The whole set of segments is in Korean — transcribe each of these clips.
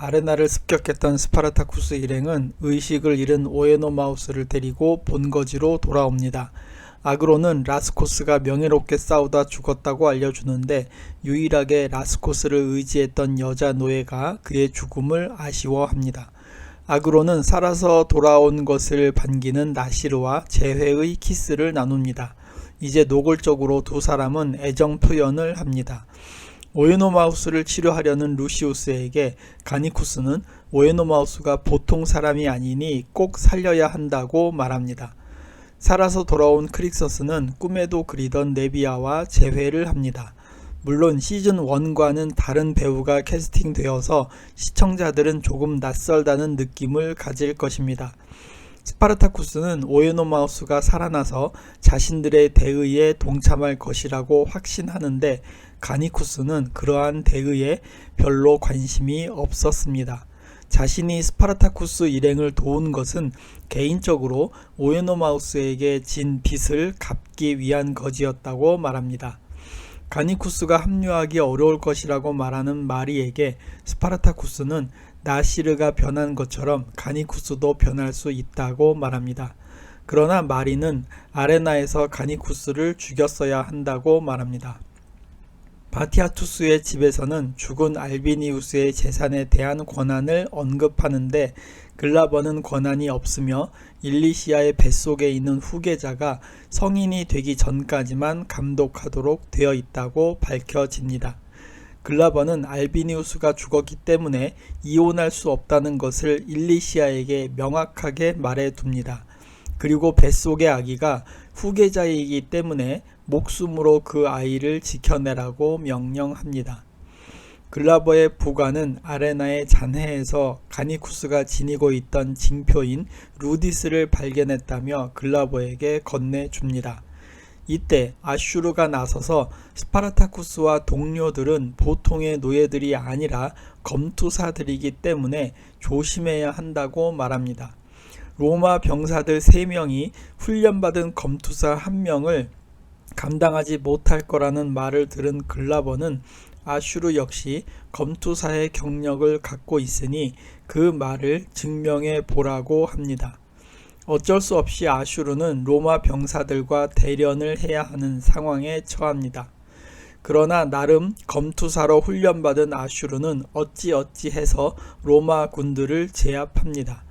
아레나를 습격했던 스파르타쿠스 일행은 의식을 잃은 오에노마우스를 데리고 본거지로 돌아옵니다. 아그로는 라스코스가 명예롭게 싸우다 죽었다고 알려주는데 유일하게 라스코스를 의지했던 여자 노예가 그의 죽음을 아쉬워합니다. 아그로는 살아서 돌아온 것을 반기는 나시르와 재회의 키스를 나눕니다. 이제 노골적으로 두 사람은 애정 표현을 합니다. 오에노마우스를 치료하려는 루시우스에게 가니쿠스는 오에노마우스가 보통 사람이 아니니 꼭 살려야 한다고 말합니다. 살아서 돌아온 크릭서스는 꿈에도 그리던 네비아와 재회를 합니다. 물론 시즌1과는 다른 배우가 캐스팅되어서 시청자들은 조금 낯설다는 느낌을 가질 것입니다. 스파르타쿠스는 오에노마우스가 살아나서 자신들의 대의에 동참할 것이라고 확신하는데 가니쿠스는 그러한 대의에 별로 관심이 없었습니다. 자신이 스파르타쿠스 일행을 도운 것은 개인적으로 오에노마우스에게 진 빚을 갚기 위한 것이었다고 말합니다. 가니쿠스가 합류하기 어려울 것이라고 말하는 마리에게 스파르타쿠스는 나시르가 변한 것처럼 가니쿠스도 변할 수 있다고 말합니다. 그러나 마리는 아레나에서 가니쿠스를 죽였어야 한다고 말합니다. 바티아투스의 집에서는 죽은 알비니우스의 재산에 대한 권한을 언급하는데 글라버는 권한이 없으며 일리시아의 뱃속에 있는 후계자가 성인이 되기 전까지만 감독하도록 되어 있다고 밝혀집니다. 글라버는 알비니우스가 죽었기 때문에 이혼할 수 없다는 것을 일리시아에게 명확하게 말해둡니다. 그리고 뱃속의 아기가 후계자이기 때문에 목숨으로 그 아이를 지켜내라고 명령합니다. 글라버의 부관은 아레나의 잔해에서 가니쿠스가 지니고 있던 징표인 루디스를 발견했다며 글라버에게 건네줍니다. 이때 아슈르가 나서서 스파르타쿠스와 동료들은 보통의 노예들이 아니라 검투사들이기 때문에 조심해야 한다고 말합니다. 로마 병사들 3명이 훈련받은 검투사 1명을 감당하지 못할 거라는 말을 들은 글라버는 아슈르 역시 검투사의 경력을 갖고 있으니 그 말을 증명해 보라고 합니다. 어쩔 수 없이 아슈르는 로마 병사들과 대련을 해야 하는 상황에 처합니다. 그러나 나름 검투사로 훈련받은 아슈르는 어찌해서 로마 군들을 제압합니다.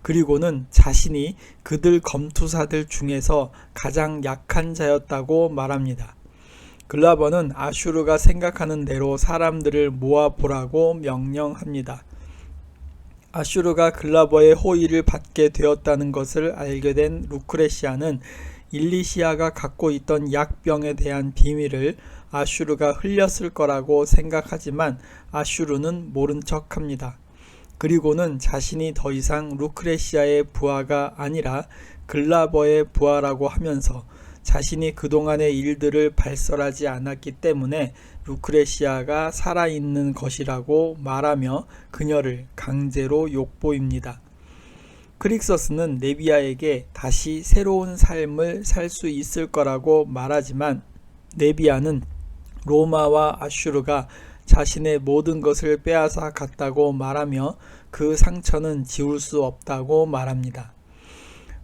그리고는 자신이 그들 검투사들 중에서 가장 약한 자였다고 말합니다. 글라버는 아슈르가 생각하는 대로 사람들을 모아보라고 명령합니다. 아슈르가 글라버의 호의를 받게 되었다는 것을 알게 된 루크레시아는 일리시아가 갖고 있던 약병에 대한 비밀을 아슈르가 흘렸을 거라고 생각하지만 아슈르는 모른 척합니다. 그리고는 자신이 더 이상 루크레시아의 부하가 아니라 글라버의 부하라고 하면서 자신이 그동안의 일들을 발설하지 않았기 때문에 루크레시아가 살아있는 것이라고 말하며 그녀를 강제로 욕보입니다. 크릭서스는 네비아에게 다시 새로운 삶을 살 수 있을 거라고 말하지만 네비아는 로마와 아슈르가 자신의 모든 것을 빼앗아 갔다고 말하며 그 상처는 지울 수 없다고 말합니다.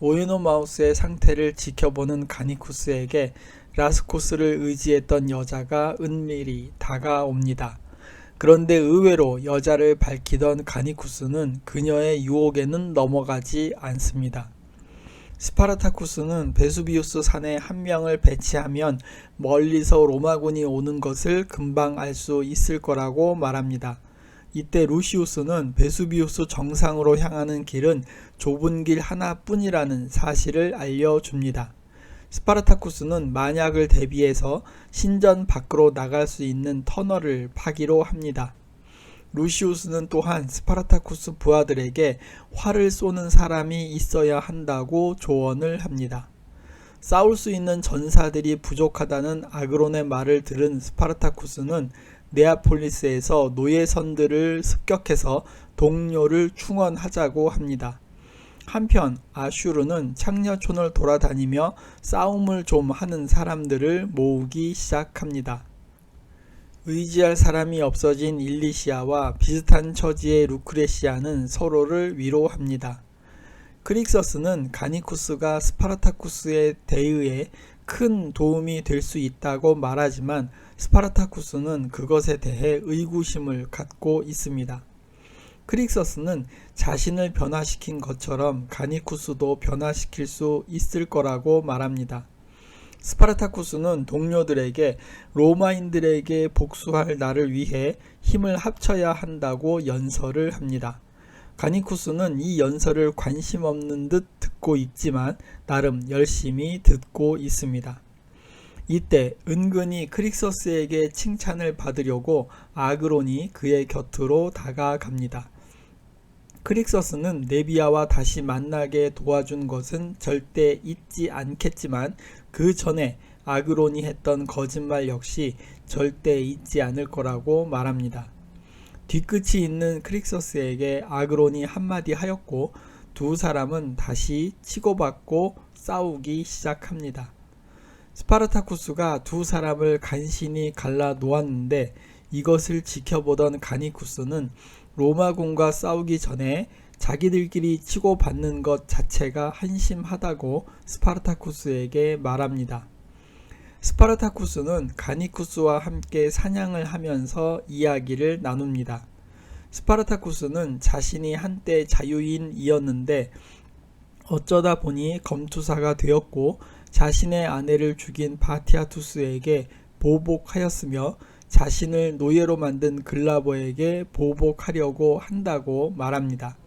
오에노마우스의 상태를 지켜보는 가니쿠스에게 라스코스를 의지했던 여자가 은밀히 다가옵니다. 그런데 의외로 여자를 밝히던 가니쿠스는 그녀의 유혹에는 넘어가지 않습니다. 스파르타쿠스는 베수비우스 산에 1명을 배치하면 멀리서 로마군이 오는 것을 금방 알 수 있을 거라고 말합니다. 이때 루시우스는 베수비우스 정상으로 향하는 길은 좁은 길 하나뿐이라는 사실을 알려줍니다. 스파르타쿠스는 만약을 대비해서 신전 밖으로 나갈 수 있는 터널을 파기로 합니다. 루시우스는 또한 스파르타쿠스 부하들에게 활을 쏘는 사람이 있어야 한다고 조언을 합니다. 싸울 수 있는 전사들이 부족하다는 아그론의 말을 들은 스파르타쿠스는 네아폴리스에서 노예선들을 습격해서 동료를 충원하자고 합니다. 한편 아슈르는 창녀촌을 돌아다니며 싸움을 좀 하는 사람들을 모으기 시작합니다. 의지할 사람이 없어진 일리시아와 비슷한 처지의 루크레시아는 서로를 위로합니다. 크릭서스는 가니쿠스가 스파르타쿠스의 대의에 큰 도움이 될 수 있다고 말하지만 스파르타쿠스는 그것에 대해 의구심을 갖고 있습니다. 크릭서스는 자신을 변화시킨 것처럼 가니쿠스도 변화시킬 수 있을 거라고 말합니다. 스파르타쿠스는 동료들에게 로마인들에게 복수할 나를 위해 힘을 합쳐야 한다고 연설을 합니다. 가니쿠스는 이 연설을 관심 없는 듯 듣고 있지만 나름 열심히 듣고 있습니다. 이때 은근히 크릭서스에게 칭찬을 받으려고 아그론이 그의 곁으로 다가갑니다. 크릭서스는 네비아와 다시 만나게 도와준 것은 절대 잊지 않겠지만 그 전에 아그론이 했던 거짓말 역시 절대 잊지 않을 거라고 말합니다. 뒤끝이 있는 크릭서스에게 아그론이 한마디 하였고 두 사람은 다시 치고받고 싸우기 시작합니다. 스파르타쿠스가 두 사람을 간신히 갈라 놓았는데 이것을 지켜보던 가니쿠스는 로마군과 싸우기 전에 자기들끼리 치고받는 것 자체가 한심하다고 스파르타쿠스에게 말합니다. 스파르타쿠스는 가니쿠스와 함께 사냥을 하면서 이야기를 나눕니다. 스파르타쿠스는 자신이 한때 자유인이었는데 어쩌다 보니 검투사가 되었고 자신의 아내를 죽인 바티아투스에게 보복하였으며 자신을 노예로 만든 글라버에게 보복하려고 한다고 말합니다.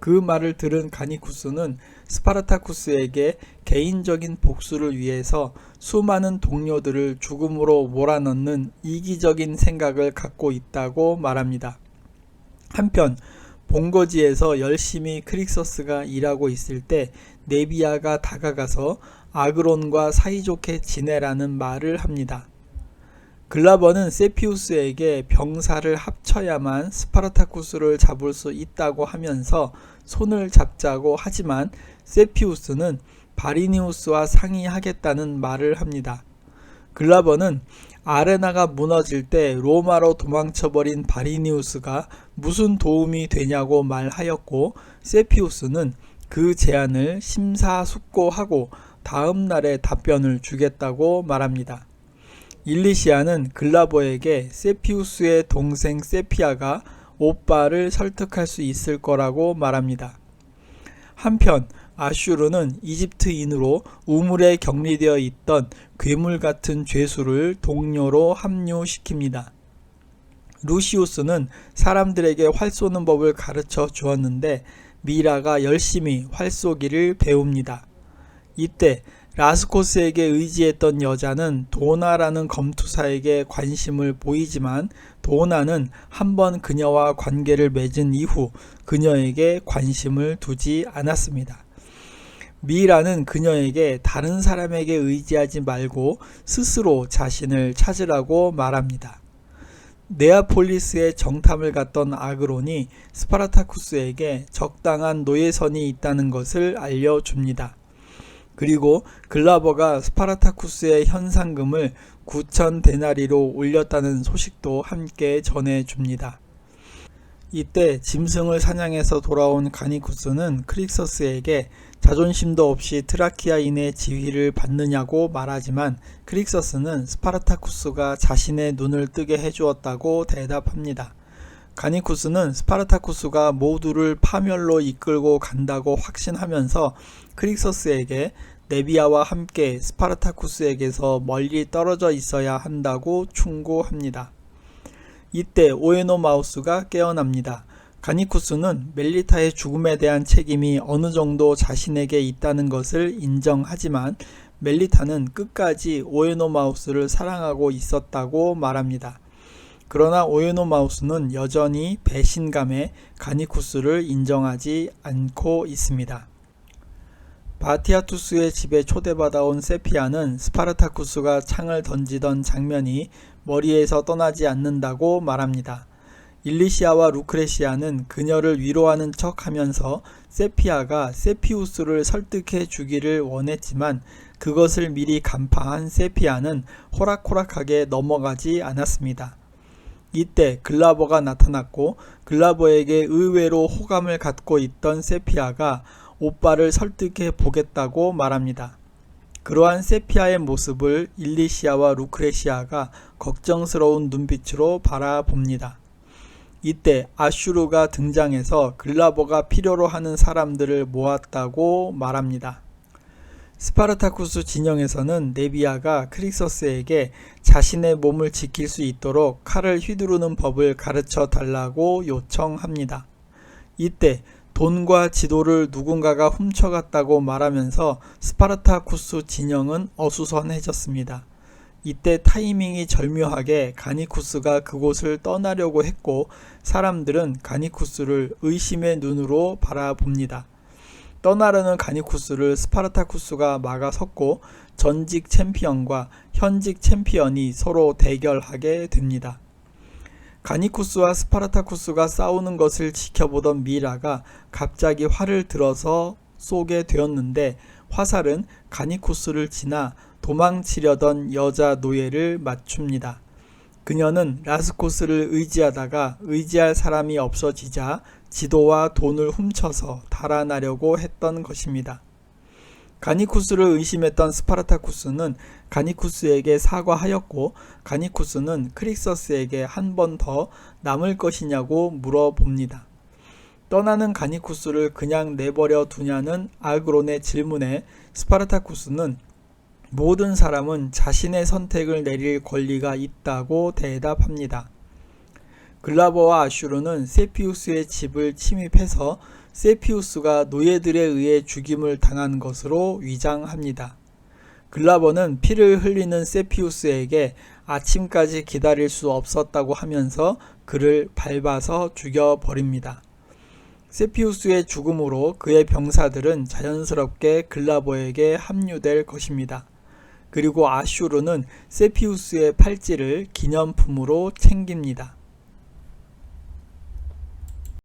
그 말을 들은 가니쿠스는 스파르타쿠스에게 개인적인 복수를 위해서 수많은 동료들을 죽음으로 몰아넣는 이기적인 생각을 갖고 있다고 말합니다. 한편 본거지에서 열심히 크릭서스가 일하고 있을 때 네비아가 다가가서 아그론과 사이좋게 지내라는 말을 합니다. 글라버는 세피우스에게 병사를 합쳐야만 스파르타쿠스를 잡을 수 있다고 하면서 손을 잡자고 하지만 세피우스는 바리니우스와 상의하겠다는 말을 합니다. 글라버는 아레나가 무너질 때 로마로 도망쳐버린 바리니우스가 무슨 도움이 되냐고 말하였고 세피우스는 그 제안을 심사숙고하고 다음 날에 답변을 주겠다고 말합니다. 일리시아는 글라버에게 세피우스의 동생 세피아가 오빠를 설득할 수 있을 거라고 말합니다. 한편 아슈르는 이집트인으로 우물에 격리되어 있던 괴물 같은 죄수를 동료로 합류시킵니다. 루시우스는 사람들에게 활 쏘는 법을 가르쳐 주었는데 미라가 열심히 활 쏘기를 배웁니다. 이때 라스코스에게 의지했던 여자는 도나라는 검투사에게 관심을 보이지만 도나는 한번 그녀와 관계를 맺은 이후 그녀에게 관심을 두지 않았습니다. 미라는 그녀에게 다른 사람에게 의지하지 말고 스스로 자신을 찾으라고 말합니다. 네아폴리스에 정탐을 갔던 아그론이 스파르타쿠스에게 적당한 노예선이 있다는 것을 알려줍니다. 그리고 글라버가 스파르타쿠스의 현상금을 9,000 데나리로 올렸다는 소식도 함께 전해줍니다. 이때 짐승을 사냥해서 돌아온 가니쿠스는 크릭서스에게 자존심도 없이 트라키아인의 지휘를 받느냐고 말하지만 크릭서스는 스파르타쿠스가 자신의 눈을 뜨게 해주었다고 대답합니다. 가니쿠스는 스파르타쿠스가 모두를 파멸로 이끌고 간다고 확신하면서 크릭서스에게 네비아와 함께 스파르타쿠스에게서 멀리 떨어져 있어야 한다고 충고합니다. 이때 오에노마우스가 깨어납니다. 가니쿠스는 멜리타의 죽음에 대한 책임이 어느 정도 자신에게 있다는 것을 인정하지만 멜리타는 끝까지 오에노마우스를 사랑하고 있었다고 말합니다. 그러나 오에노마우스는 여전히 배신감에 가니쿠스를 인정하지 않고 있습니다. 바티아투스의 집에 초대받아온 세피아는 스파르타쿠스가 창을 던지던 장면이 머리에서 떠나지 않는다고 말합니다. 일리시아와 루크레시아는 그녀를 위로하는 척 하면서 세피아가 세피우스를 설득해 주기를 원했지만 그것을 미리 간파한 세피아는 호락호락하게 넘어가지 않았습니다. 이때 글라버가 나타났고 글라버에게 의외로 호감을 갖고 있던 세피아가 오빠를 설득해 보겠다고 말합니다. 그러한 세피아의 모습을 일리시아와 루크레시아가 걱정스러운 눈빛으로 바라봅니다. 이때 아슈르가 등장해서 글라버가 필요로 하는 사람들을 모았다고 말합니다. 스파르타쿠스 진영에서는 네비아가 크릭서스에게 자신의 몸을 지킬 수 있도록 칼을 휘두르는 법을 가르쳐 달라고 요청합니다. 이때 돈과 지도를 누군가가 훔쳐갔다고 말하면서 스파르타쿠스 진영은 어수선해졌습니다. 이때 타이밍이 절묘하게 가니쿠스가 그곳을 떠나려고 했고 사람들은 가니쿠스를 의심의 눈으로 바라봅니다. 떠나려는 가니쿠스를 스파르타쿠스가 막아섰고 전직 챔피언과 현직 챔피언이 서로 대결하게 됩니다. 가니쿠스와 스파르타쿠스가 싸우는 것을 지켜보던 미라가 갑자기 활을 들어서 쏘게 되었는데 화살은 가니쿠스를 지나 도망치려던 여자 노예를 맞춥니다. 그녀는 라스코스를 의지하다가 의지할 사람이 없어지자 지도와 돈을 훔쳐서 달아나려고 했던 것입니다. 가니쿠스를 의심했던 스파르타쿠스는 가니쿠스에게 사과하였고 가니쿠스는 크릭서스에게 한 번 더 남을 것이냐고 물어봅니다. 떠나는 가니쿠스를 그냥 내버려 두냐는 아그론의 질문에 스파르타쿠스는 모든 사람은 자신의 선택을 내릴 권리가 있다고 대답합니다. 글라버와 아슈르는 세피우스의 집을 침입해서 세피우스가 노예들에 의해 죽임을 당한 것으로 위장합니다. 글라버는 피를 흘리는 세피우스에게 아침까지 기다릴 수 없었다고 하면서 그를 밟아서 죽여버립니다. 세피우스의 죽음으로 그의 병사들은 자연스럽게 글라버에게 합류될 것입니다. 그리고 아슈르는 세피우스의 팔찌를 기념품으로 챙깁니다.